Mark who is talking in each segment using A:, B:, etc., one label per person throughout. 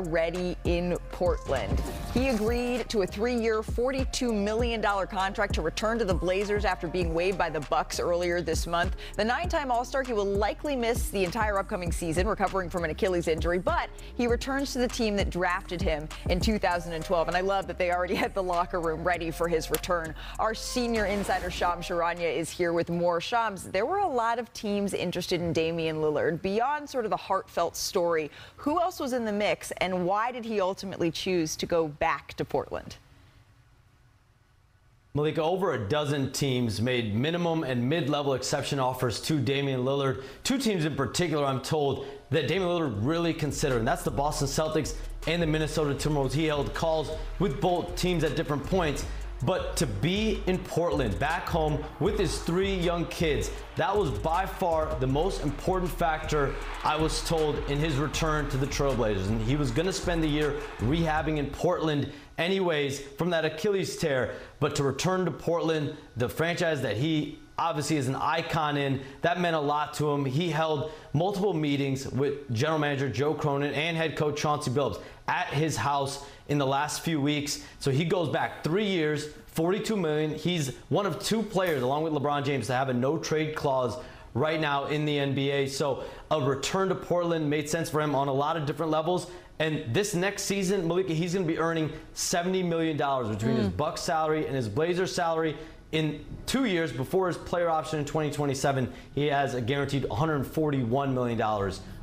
A: ready in Portland. He agreed to a 3-year, $42 million contract to return to the Blazers after being waived by the Bucks earlier this month. The 9-time All-Star, he will likely miss the entire upcoming season, recovering from an Achilles injury, but he returns to the team that drafted him in 2012. And I love that they already had the locker room ready for his return. Our senior insider, Shams Charania, is here with more. Shams, there were a lot of teams interested in Damian Lillard. Beyond sort of the heartfelt story, who else was in the mix? And why did he ultimately choose to go back to Portland?
B: Malika, over a dozen teams made minimum and mid-level exception offers to Damian Lillard. Two teams in particular, I'm told, that Damian Lillard really considered, and that's the Boston Celtics and the Minnesota Timberwolves. He held calls with both teams at different points. But to be in Portland, back home with his 3 young kids, that was by far the most important factor, I was told, in his return to the Trailblazers. And he was going to spend the year rehabbing in Portland anyways from that Achilles tear. But to return to Portland, the franchise that he obviously is an icon in, that meant a lot to him. He held multiple meetings with general manager Joe Cronin and head coach Chauncey Billups at his house in the last few weeks. So he goes back 3 years, $42 million. He's one of 2 players, along with LeBron James, to have a no-trade clause right now in the NBA. So a return to Portland made sense for him on a lot of different levels. And this next season, Malika, he's going to be earning $70 million between his Bucks salary and his Blazers salary. In 2 years, before his player option in 2027, he has a guaranteed $141 million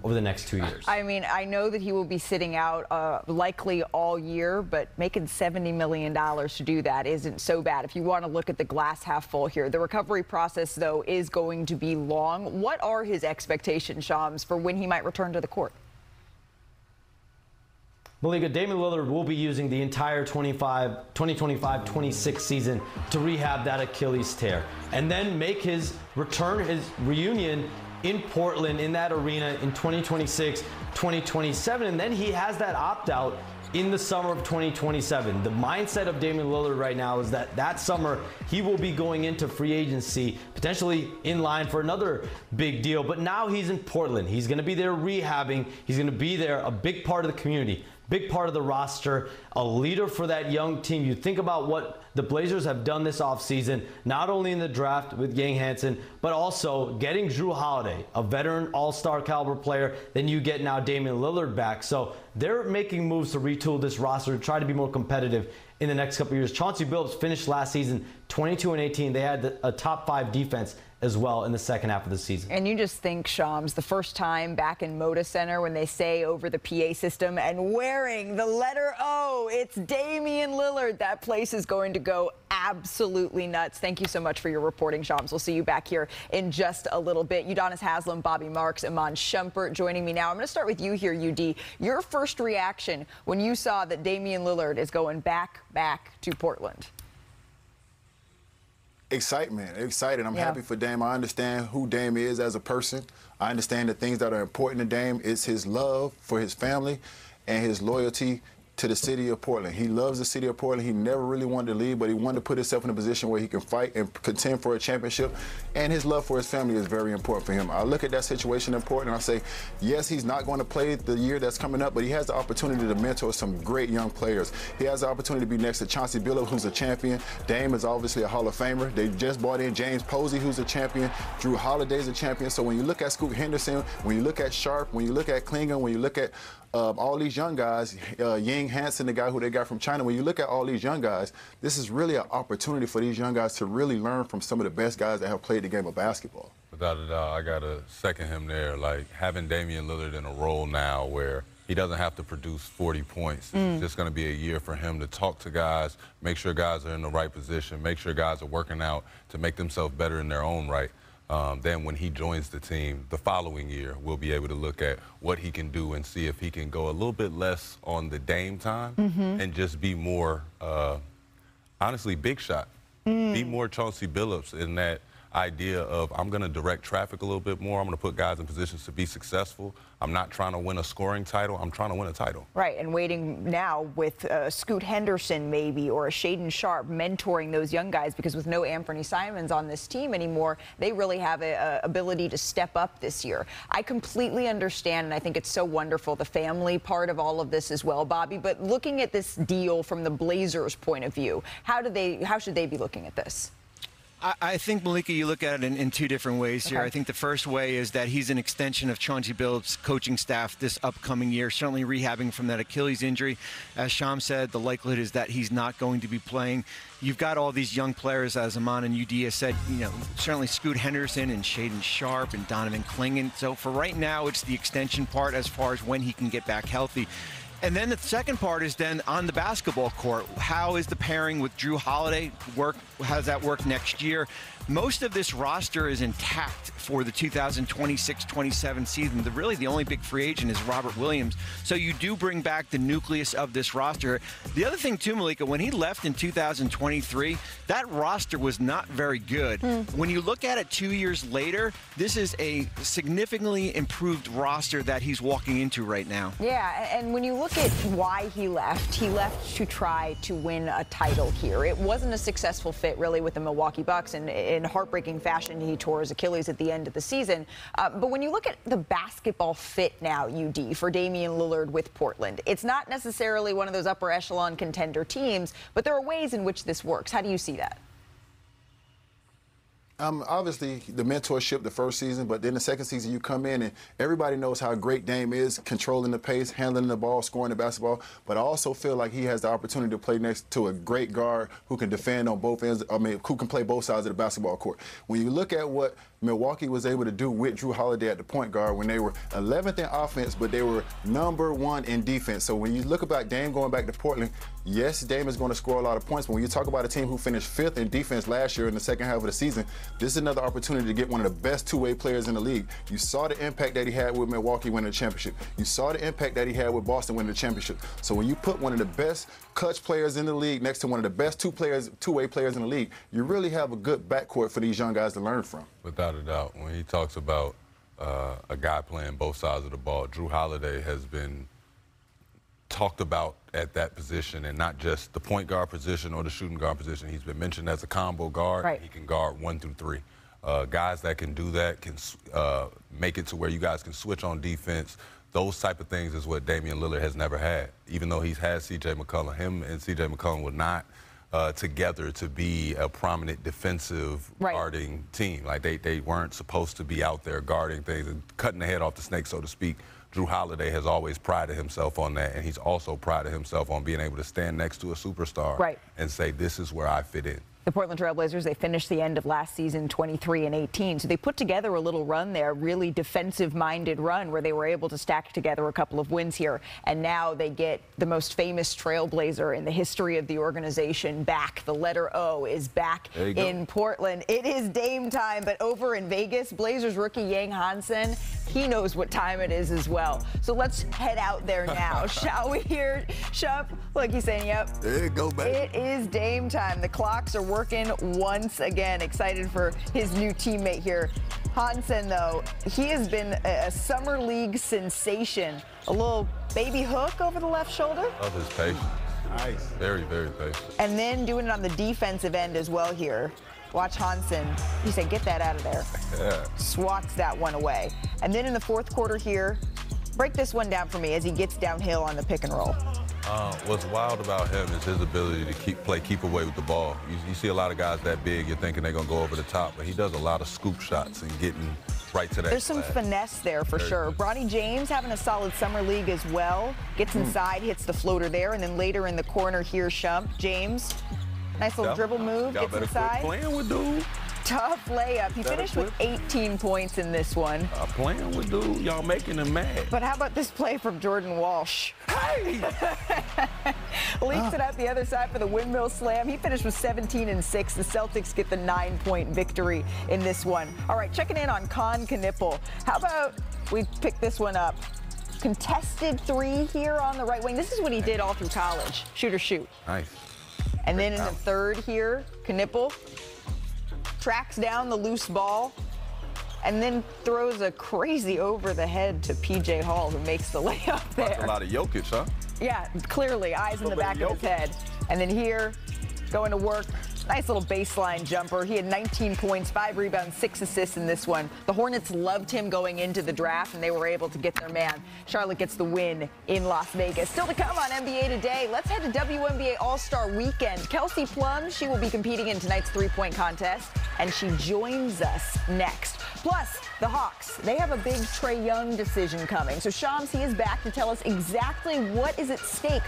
B: over the next 2 years.
A: I mean, I know that he will be sitting out likely all year, but making $70 million to do that isn't so bad if you want to look at the glass half full here. The recovery process, though, is going to be long. What are his expectations, Shams, for when he might return to the court?
B: Malika, Damian Lillard will be using the entire 2025-26 season to rehab that Achilles tear and then make his return, his reunion in Portland in that arena in 2026, 2027. And then he has that opt-out in the summer of 2027. The mindset of Damian Lillard right now is that that summer he will be going into free agency, potentially in line for another big deal. But now he's in Portland. He's going to be there rehabbing. He's going to be there, a big part of the community, big part of the roster, a leader for that young team. You think about what the Blazers have done this offseason, not only in the draft with Yang Hansen, but also getting Drew Holiday, a veteran all-star caliber player. Then you get now Damian Lillard back. So they're making moves to retool this roster to try to be more competitive in the next couple of years. Chauncey Billups finished last season 22-18. They had a top 5 defense as well in the second half of the season.
A: And you just think, Shams, the first time back in Moda Center when they say over the PA system and wearing the letter O, it's Damian Lillard. That place is going to go absolutely nuts. Thank you so much for your reporting, Shams. We'll see you back here in just a little bit. Udonis Haslem, Bobby Marks, Iman Shumpert joining me now. I'm going to start with you here, UD. Your first reaction when you saw that Damian Lillard is going back to Portland?
C: Excitement, excited. I'm happy for Dame. I understand who Dame is as a person. I understand the things that are important to Dame. It's his love for his family and his loyalty to the city of Portland. He loves the city of Portland. He never really wanted to leave, but he wanted to put himself in a position where he can fight and contend for a championship. And his love for his family is very important for him. I look at that situation in Portland and I say, yes, he's not going to play the year that's coming up, but he has the opportunity to mentor some great young players. He has the opportunity to be next to Chauncey Billups, who's a champion. Dame is obviously a Hall of Famer. They just brought in James Posey, who's a champion. Drew Holiday's a champion. So when you look at Scoot Henderson, when you look at Sharp, when you look at Klingon, when you look at all these young guys, Yang Hansen, the guy who they got from China, when you look at all these young guys, this is really an opportunity for these young guys to really learn from some of the best guys that have played the game of basketball.
D: Without a doubt, I got to second him there. Like, having Damian Lillard in a role now where he doesn't have to produce 40 points. It's just going to be a year for him to talk to guys, make sure guys are in the right position, make sure guys are working out to make themselves better in their own right. Then when he joins the team the following year, we'll be able to look at what he can do and see if he can go a little bit less on the Dame time and just be more, honestly, big shot. Be more Chauncey Billups in that idea of I'm going to direct traffic a little bit more. I'm going to put guys in positions to be successful. I'm not trying to win a scoring title. I'm trying to win a title.
A: Right, and waiting now with Scoot Henderson maybe or a Shaedon Sharpe mentoring those young guys, because with no Anthony Simons on this team anymore, they really have a ability to step up this year. I completely understand, and I think it's so wonderful, the family part of all of this as well, Bobby. But looking at this deal from the Blazers' point of view, how should they be looking at this?
E: I think, Malika, you look at it in two different ways here.
A: Okay.
E: I think the first way is that he's an extension of Chauncey Billups' coaching staff this upcoming year, certainly rehabbing from that Achilles injury. As Sham said, the likelihood is that he's not going to be playing. You've got all these young players, as Aman and UD has said, certainly Scoot Henderson and Shaedon Sharpe and Donovan Clingan. So for right now, it's the extension part as far as when he can get back healthy. And then the second part is then on the basketball court. How is the pairing with Drew Holiday work? How does that work next year? Most of this roster is intact for the 2026-27 season. Really, the only big free agent is Robert Williams. So you do bring back the nucleus of this roster. The other thing, too, Malika, when he left in 2023, that roster was not very good. When you look at it 2 years later, this is a significantly improved roster that he's walking into right now.
A: Yeah, and when you look at why he left to try to win a title here. It wasn't a successful fit, really, with the Milwaukee Bucks, and in heartbreaking fashion, he tore his Achilles at the end of the season. But when you look at the basketball fit now, UD, for Damian Lillard with Portland, it's not necessarily one of those upper echelon contender teams, but there are ways in which this works. How do you see that?
C: Obviously, the mentorship the first season, but then the second season you come in and everybody knows how great Dame is, controlling the pace, handling the ball, scoring the basketball. But I also feel like he has the opportunity to play next to a great guard who can defend on both ends. Who can play both sides of the basketball court. When you look at what Milwaukee was able to do with Drew Holiday at the point guard, when they were 11th in offense, but they were #1 in defense. So when you look about Dame going back to Portland, yes, Dame is going to score a lot of points, but when you talk about a team who finished 5th in defense last year in the second half of the season, this is another opportunity to get one of the best two-way players in the league. You saw the impact that he had with Milwaukee winning the championship. You saw the impact that he had with Boston winning the championship. So when you put one of the best clutch players in the league next to one of the best two-way players in the league, you really have a good backcourt for these young guys to learn from.
D: Without a doubt. When he talks about a guy playing both sides of the ball, Drew Holiday has been talked about at that position, and not just the point guard position or the shooting guard position. He's been mentioned as a combo guard.
A: Right.
D: He can guard 1 through 3. Guys that can do that can make it to where you guys can switch on defense. Those type of things is what Damian Lillard has never had. Even though he's had C.J. McCollum, him and C.J. McCollum were not together to be a prominent defensive guarding team. Like they weren't supposed to be out there guarding things and cutting the head off the snake, so to speak. Drew Holiday has always prided himself on that, and he's also prided himself on being able to stand next to a superstar and say, this is where I fit in.
A: The Portland Trail Blazers, they finished the end of last season 23-18. So they put together a little run there, really defensive-minded run where they were able to stack together a couple of wins here. And now they get the most famous Trailblazer in the history of the organization back. The letter O is back in Portland. It is Dame time, but over in Vegas, Blazers rookie Yang Hansen, he knows what time it is as well. So let's head out there now, shall we hear? Shup, look, he's saying, yep.
C: There you go, baby.
A: It is Dame time. The clocks are working once again. Excited for his new teammate here. Hansen, though, he has been a summer league sensation. A little baby hook over the left shoulder.
D: Love his patience.
C: Nice.
D: Very, very patient.
A: And then doing it on the defensive end as well here. Watch Hansen. He said, get that out of there.
D: Yeah.
A: Swats that one away. And then in the fourth quarter here, break this one down for me as he gets downhill on the pick and roll.
D: What's wild about him is his ability to keep away with the ball. You see a lot of guys that big, you're thinking they're going to go over the top, but he does a lot of scoop shots and getting right to that.
A: There's some finesse there for sure. Bronny James having a solid summer league as well. Gets inside, hits the floater there, and then later in the corner here, Shump, James. Nice little dribble move, gets inside.
D: Playing with dude.
A: Tough layup. He finished with 18 points in this one.
D: Playing with dude, y'all making him mad.
A: But how about this play from Jordan Walsh?
D: Hey!
A: Leaks it out the other side for the windmill slam. He finished with 17 and 6. The Celtics get the 9-point victory in this one. All right, checking in on Con Knipple. How about we pick this one up? Contested 3 here on the right wing. This is what he did all through college. Shoot or shoot.
D: Nice.
A: And then in the third here, Knipple. tracks down the loose ball, and then throws a crazy over the head to P.J. Hall, who makes the layup there.
D: That's a lot of Jokic, huh?
A: Yeah, clearly, eyes in the back of his head. And then here, going to work. Nice little baseline jumper. He had 19 points, 5 rebounds, 6 assists in this one. The Hornets loved him going into the draft, and they were able to get their man. Charlotte gets the win in Las Vegas. Still to come on NBA Today, let's head to WNBA All-Star Weekend. Kelsey Plum, she will be competing in tonight's three-point contest, and she joins us next. Plus, the Hawks, they have a big Trae Young decision coming. So Shams, he is back to tell us exactly what is at stake